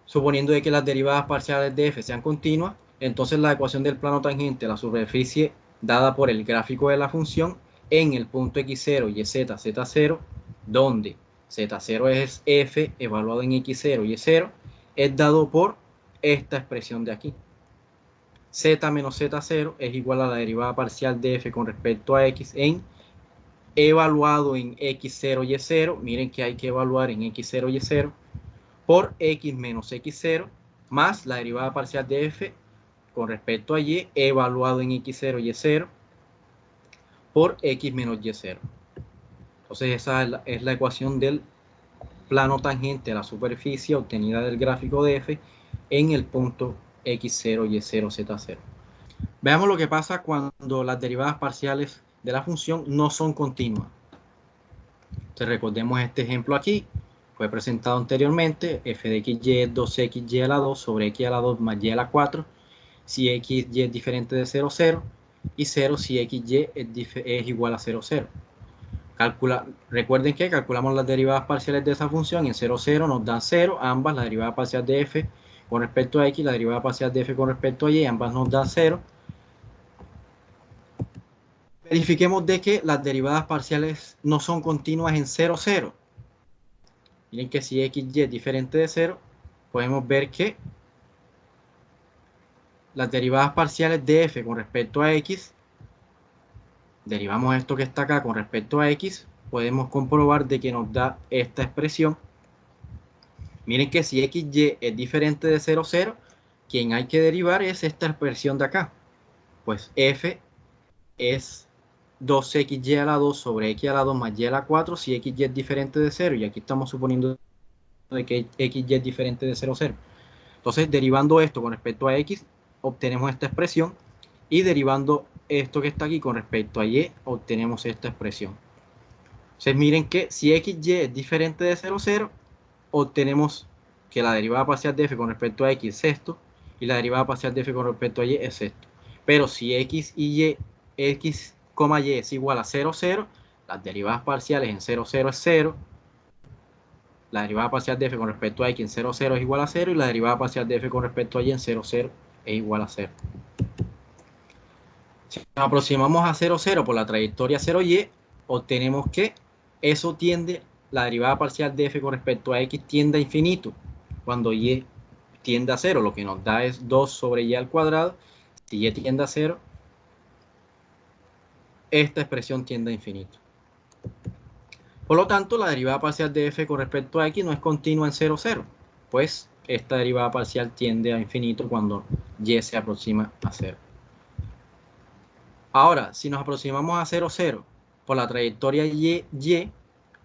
Suponiendo de que las derivadas parciales de f sean continuas, entonces la ecuación del plano tangente a la superficie dada por el gráfico de la función en el punto x0 y z, z0, donde z0 es f evaluado en x0 y y0, es dado por esta expresión de aquí. Z menos z0 es igual a la derivada parcial de f con respecto a x en evaluado en x0 y y0. Miren que hay que evaluar en x0 y y0 por x menos x0 más la derivada parcial de f con respecto a y evaluado en x0 y y0 por x menos y0. Entonces esa es la ecuación del plano tangente a la superficie obtenida del gráfico de f en el punto x0, y0, z0. Veamos lo que pasa cuando las derivadas parciales de la función no son continuas. Entonces recordemos este ejemplo aquí. Fue presentado anteriormente. F de xy es 2xy a la 2 sobre x a la 2 más y a la 4. Si xy es diferente de 0, 0. Y 0 si xy es igual a 0, 0. Recuerden que calculamos las derivadas parciales de esa función y en 0, 0 nos dan 0. Ambas, la derivada parcial de f con respecto a x, la derivada parcial de f con respecto a y, ambas nos dan 0. Verifiquemos de que las derivadas parciales no son continuas en 0, 0. Miren que si xy es diferente de 0, podemos ver que las derivadas parciales de f con respecto a x, derivamos esto que está acá con respecto a x, podemos comprobar de que nos da esta expresión. Miren que si xy es diferente de 0, 0, quien hay que derivar es esta expresión de acá. Pues f es 2xy a la 2 sobre x a la 2 más y a la 4 si xy es diferente de 0. Y aquí estamos suponiendo de que xy es diferente de 0, 0. Entonces, derivando esto con respecto a x, obtenemos esta expresión. Y derivando esto que está aquí con respecto a y, obtenemos esta expresión. Entonces, miren que si xy es diferente de 0, 0, obtenemos que la derivada parcial de f con respecto a x es esto. Y la derivada parcial de f con respecto a y es esto. Pero si x y y, x, y es igual a 0, 0, las derivadas parciales en 0, 0 es 0. La derivada parcial de f con respecto a x en 0, 0 es igual a 0 y la derivada parcial de f con respecto a y en 0, 0 es igual a 0. Si nos aproximamos a 0, 0 por la trayectoria 0y, obtenemos que eso tiende, la derivada parcial de f con respecto a x tiende a infinito cuando y tiende a 0, lo que nos da es 2 sobre y al cuadrado. Si y tiende a 0, esta expresión tiende a infinito. Por lo tanto, la derivada parcial de f con respecto a x no es continua en 0, 0, pues esta derivada parcial tiende a infinito cuando y se aproxima a 0. Ahora, si nos aproximamos a 0, 0 por la trayectoria y,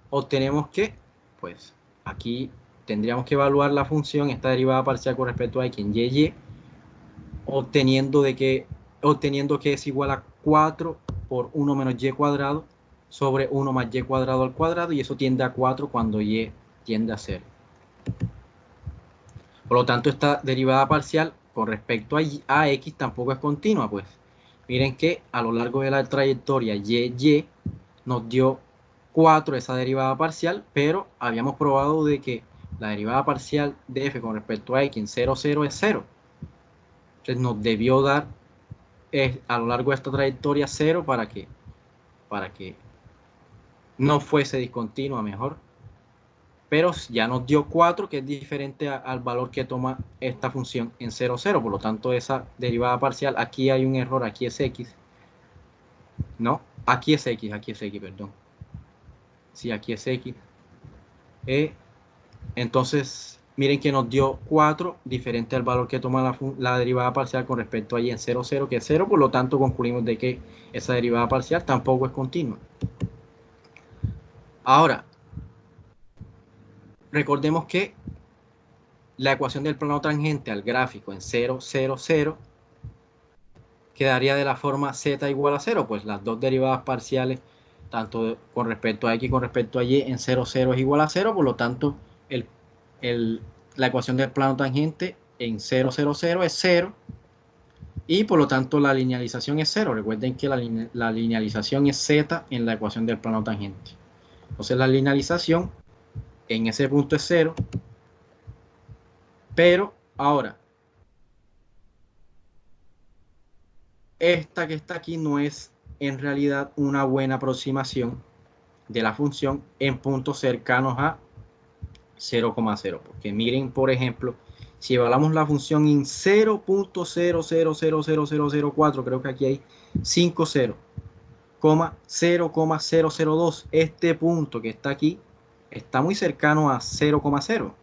obtenemos que, pues, aquí tendríamos que evaluar la función, esta derivada parcial con respecto a x en y, obteniendo que es igual a 4 por 1 menos y cuadrado sobre 1 más y cuadrado al cuadrado, y eso tiende a 4 cuando y tiende a 0. Por lo tanto, esta derivada parcial con respecto a x tampoco es continua, pues. Miren que a lo largo de la trayectoria y nos dio 4 esa derivada parcial, pero habíamos probado de que la derivada parcial de f con respecto a x en 0, 0 es 0. Entonces nos debió dar a lo largo de esta trayectoria 0 para que no fuese discontinua mejor. Pero ya nos dio 4, que es diferente al valor que toma esta función en 0, 0. Por lo tanto, esa derivada parcial, aquí hay un error, aquí es x. No, aquí es x, perdón. Sí, aquí es x. Entonces, miren que nos dio 4, diferente al valor que toma la derivada parcial con respecto a y en 0, 0, que es 0. Por lo tanto, concluimos de que esa derivada parcial tampoco es continua. Ahora, recordemos que la ecuación del plano tangente al gráfico en 0, 0, 0 quedaría de la forma z igual a 0, pues las dos derivadas parciales, tanto con respecto a x y con respecto a y, en 0, 0 es igual a 0, por lo tanto, la ecuación del plano tangente en 0, 0, 0 es 0, y por lo tanto la linealización es 0. Recuerden que la linealización es z en la ecuación del plano tangente. Entonces la linealización en ese punto es 0, Pero ahora, esta que está aquí no es en realidad una buena aproximación de la función en puntos cercanos a 0,0. Porque miren, por ejemplo, si evaluamos la función en 0.0000004, creo que aquí hay 5 0, 0,002, este punto que está aquí está muy cercano a 0,0.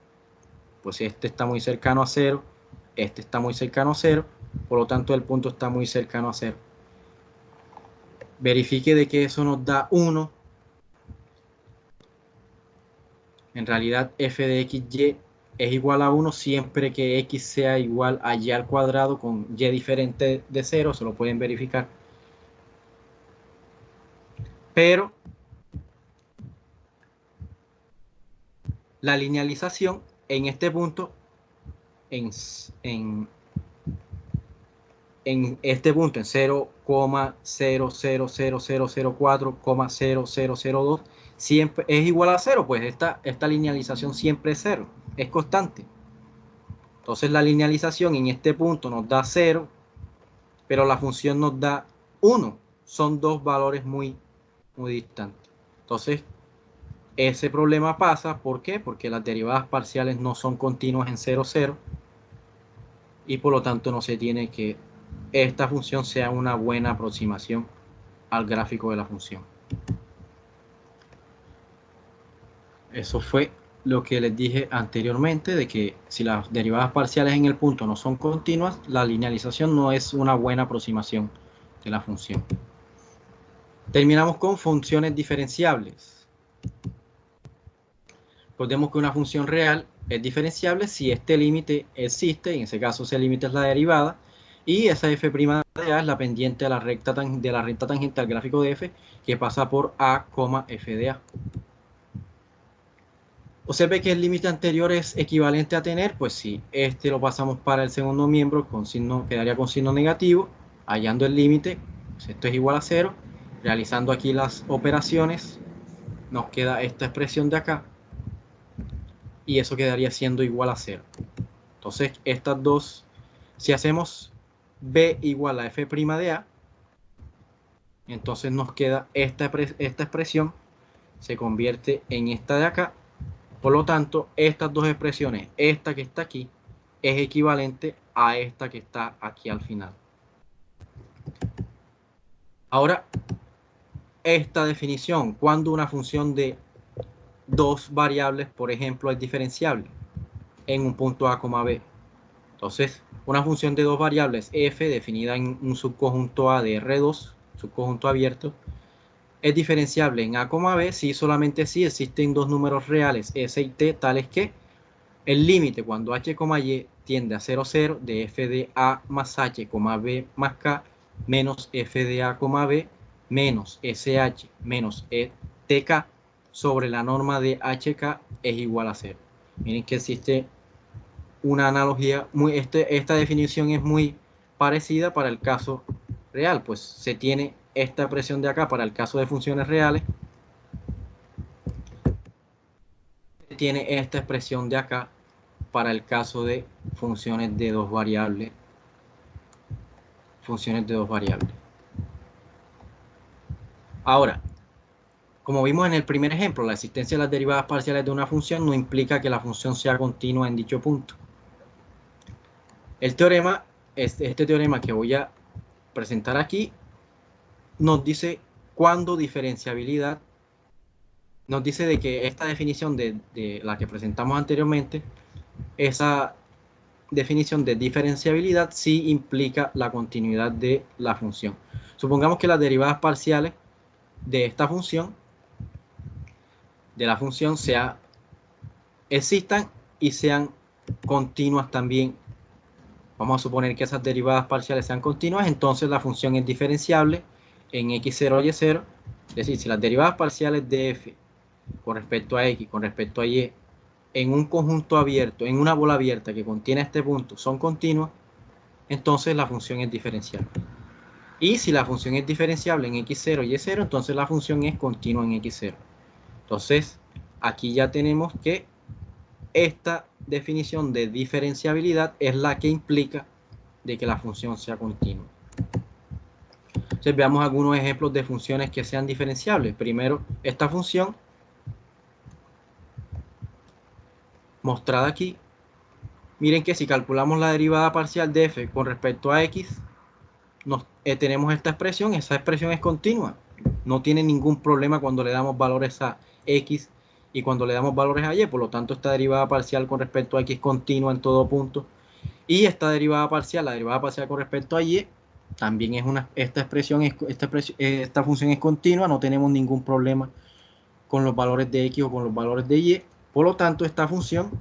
Pues este está muy cercano a 0, este está muy cercano a 0, por lo tanto el punto está muy cercano a 0. Verifique de que eso nos da 1. En realidad f de xy es igual a 1 siempre que x sea igual a y al cuadrado con y diferente de 0, se lo pueden verificar. Pero la linealización en este punto, en este punto, en 0,000004,0002, siempre es igual a 0, pues esta linealización siempre es 0, es constante. Entonces la linealización en este punto nos da 0, pero la función nos da 1. Son dos valores muy distantes. Entonces, ese problema pasa, ¿por qué? Porque las derivadas parciales no son continuas en 0, 0, y por lo tanto no se tiene que esta función sea una buena aproximación al gráfico de la función. Eso fue lo que les dije anteriormente, de que si las derivadas parciales en el punto no son continuas, la linealización no es una buena aproximación de la función. Terminamos con funciones diferenciables. Recordemos que una función real es diferenciable si este límite existe, en ese caso ese límite es la derivada, y esa f' de a es la pendiente de la recta tangente al gráfico de f, que pasa por a, f de a. Observe que el límite anterior es equivalente a tener, pues si este lo pasamos para el segundo miembro, quedaría con signo negativo, hallando el límite, pues esto es igual a 0, realizando aquí las operaciones, nos queda esta expresión de acá, y eso quedaría siendo igual a 0. Entonces, estas dos, si hacemos b igual a f' de a, entonces nos queda esta expresión, se convierte en esta de acá. Por lo tanto, estas dos expresiones, esta que está aquí, es equivalente a esta que está aquí al final. Ahora, esta definición, cuando una función de dos variables, por ejemplo, es diferenciable en un punto A, B. Entonces, una función de dos variables f definida en un subconjunto A de R2, subconjunto abierto, es diferenciable en A, B si solamente si existen dos números reales S y T, tales que el límite cuando h, y tiende a 0, 0 de f de a más h, b más k menos f de a, b menos sh menos tk sobre la norma de hk es igual a 0. Miren que existe una analogía, esta definición es muy parecida para el caso real, pues se tiene esta expresión de acá para el caso de funciones reales, se tiene esta expresión de acá para el caso de funciones de dos variables. Ahora, como vimos en el primer ejemplo, la existencia de las derivadas parciales de una función no implica que la función sea continua en dicho punto. El teorema, este teorema que voy a presentar aquí, nos dice cuándo diferenciabilidad, nos dice de que esta definición de la que presentamos anteriormente, esa definición de diferenciabilidad sí implica la continuidad de la función. Supongamos que las derivadas parciales de esta función, de la función, existan y sean continuas también. Vamos a suponer que esas derivadas parciales sean continuas, entonces la función es diferenciable en x0 y y0. Es decir, si las derivadas parciales de f con respecto a x, con respecto a y, en un conjunto abierto, en una bola abierta que contiene este punto, son continuas, entonces la función es diferenciable. Y si la función es diferenciable en x0 y y0, entonces la función es continua en x0. Entonces, aquí ya tenemos que esta definición de diferenciabilidad es la que implica de que la función sea continua. Entonces veamos algunos ejemplos de funciones que sean diferenciables. Primero, esta función mostrada aquí. Miren que si calculamos la derivada parcial de f con respecto a x, tenemos esta expresión. Esa expresión es continua. No tiene ningún problema cuando le damos valores a x y cuando le damos valores a y. Por lo tanto, esta derivada parcial con respecto a x es continua en todo punto. Y esta derivada parcial, la derivada parcial con respecto a y, también es esta función es continua. No tenemos ningún problema con los valores de x o con los valores de y. Por lo tanto, esta función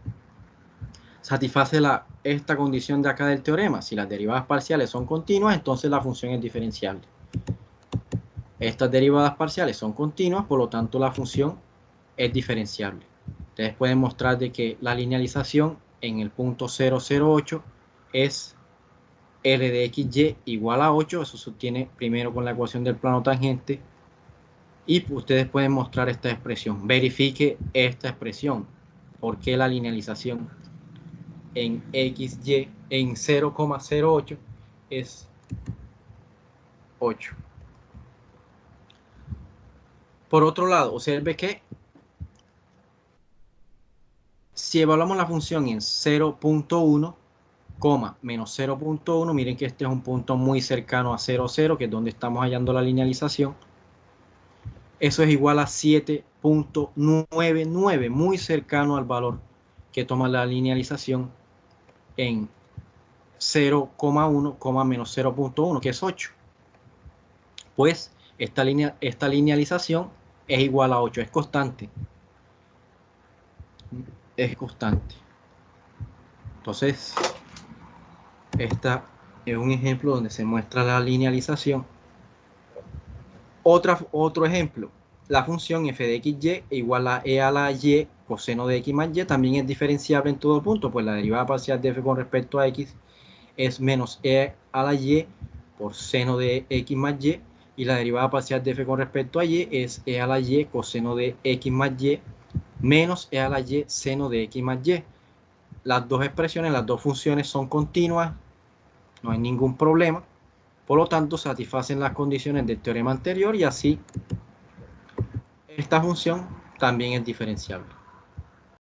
satisface esta condición de acá del teorema. Si las derivadas parciales son continuas, entonces la función es diferenciable. Estas derivadas parciales son continuas, por lo tanto la función es diferenciable. Ustedes pueden mostrar de que la linealización en el punto 008 es L de XY igual a 8. Eso se obtiene primero con la ecuación del plano tangente. Y ustedes pueden mostrar esta expresión. Verifique esta expresión. ¿Por qué la linealización en XY en 0,08 es 8? Por otro lado, observe que si evaluamos la función en 0.1, menos 0.1, miren que este es un punto muy cercano a 0,0, que es donde estamos hallando la linealización. Eso es igual a 7.99, muy cercano al valor que toma la linealización en 0,1, menos 0.1, que es 8. Pues esta linealización es igual a 8, es constante. Es constante. Entonces, esta es un ejemplo donde se muestra la linealización. Otro ejemplo, la función f de xy igual a e a la y coseno de x más y también es diferenciable en todo punto, pues la derivada parcial de f con respecto a x es menos e a la y por seno de x más y la derivada parcial de f con respecto a y es e a la y coseno de x más y menos e a la y seno de x más y. Las dos expresiones, las dos funciones son continuas, no hay ningún problema. Por lo tanto, satisfacen las condiciones del teorema anterior y así esta función también es diferenciable.